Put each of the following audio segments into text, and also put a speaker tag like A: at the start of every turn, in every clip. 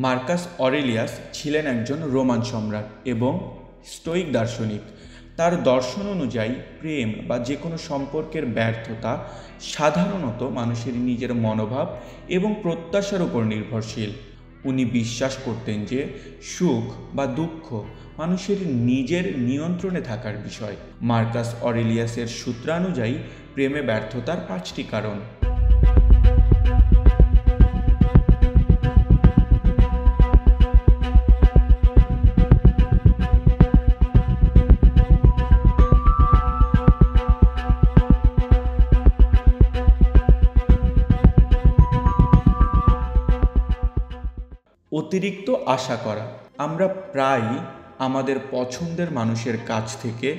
A: Marcus Aurelius ছিলেন একজন Roman সম্রাট এবং স্টোয়িক দার্শনিক। তার দর্শন অনুযায়ী প্রেম বা যে কোনো সম্পর্কের ব্যর্থতা সাধারণত মানুষের নিজের মনোভাব এবং প্রত্যাশার উপর নির্ভরশীল। উনি বিশ্বাস করতেন যে সুখ বা দুঃখ মানুষের নিজের নিয়ন্ত্রণে থাকার বিষয়। মার্কাস অরেলিয়াসের সূত্রানুযায়ী প্রেমে ব্যর্থতার 5টি কারণ। অতিরিক্ত আশা করা। আমরা প্রায়ই আমাদের পছন্দের মানুষের কাছ থেকে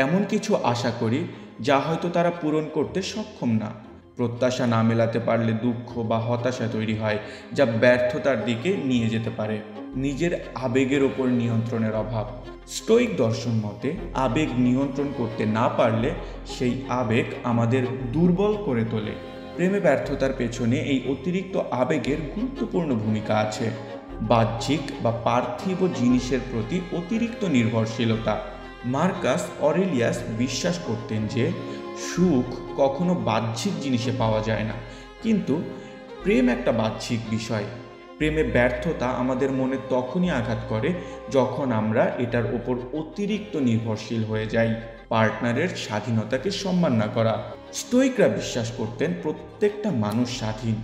A: এমন কিছু আশা করি যা হয়তো তারা পূরণ করতে সক্ষম না। প্রত্যাশা না মেলাতে পারলে দুঃখ বা হতাশা তৈরি হয়, যা ব্যর্থতার দিকে নিয়ে যেতে পারে। নিজের আবেগের ওপর নিয়ন্ত্রণের অভাব। স্টোয়িক দর্শন মতে আবেগ নিয়ন্ত্রণ করতে না পারলে সেই আবেগ আমাদের দুর্বল করে তোলে। প্রেমে ব্যর্থতার পেছনে এই অতিরিক্ত আবেগের গুরুত্বপূর্ণ ভূমিকা আছে। বাহ্যিক বা পার্থিব জিনিসের প্রতি অতিরিক্ত নির্ভরশীলতা। মার্কাস অরেলিয়াস বিশ্বাস করতেন যে সুখ কখনো বাহ্যিক জিনিসে পাওয়া যায় না, কিন্তু প্রেম একটা বাহ্যিক বিষয়। প্রেমে ব্যর্থতা আমাদের মনে তখনই আঘাত করে যখন আমরা এটার ওপর অতিরিক্ত নির্ভরশীল হয়ে যাই। পার্টনারের স্বাধীনতাকে সম্মান না করা। স্টোয়িকরা বিশ্বাস করতেন প্রত্যেকটা মানুষ স্বাধীন।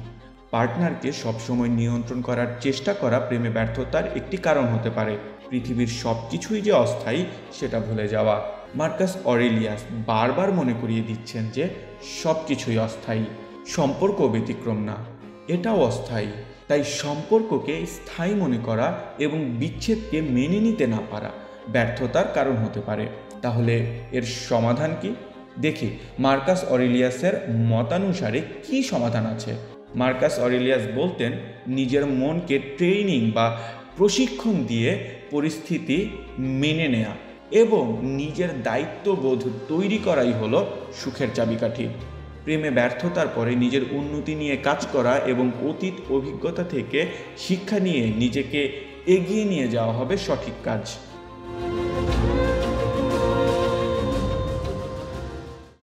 A: পার্টনারকে সবসময় নিয়ন্ত্রণ করার চেষ্টা করা প্রেমে ব্যর্থতার একটি কারণ হতে পারে। পৃথিবীর সব কিছুই যে অস্থায়ী সেটা ভুলে যাওয়া। মার্কাস অরেলিয়াস বারবার মনে করিয়ে দিচ্ছেন যে সব কিছুই অস্থায়ী, সম্পর্ক ব্যতিক্রম না, এটাও অস্থায়ী। তাই সম্পর্ককে স্থায়ী মনে করা এবং বিচ্ছেদকে মেনে নিতে না পারা ব্যর্থতার কারণ হতে পারে। তাহলে এর সমাধান কি? দেখি মার্কাস অরেলিয়াসের মতানুসারে কি সমাধান আছে। মার্কাস অরেলিয়াস বলতেন, নিজের মনকে ট্রেনিং বা প্রশিক্ষণ দিয়ে পরিস্থিতি মেনে নেয়া এবং নিজের দায়িত্ববোধ তৈরি করাই হলো সুখের চাবিকাঠি। প্রেমে ব্যর্থতার পরে নিজের উন্নতি নিয়ে কাজ করা এবং অতীত অভিজ্ঞতা থেকে শিক্ষা নিয়ে নিজেকে এগিয়ে নিয়ে যাওয়া হবে সঠিক কাজ।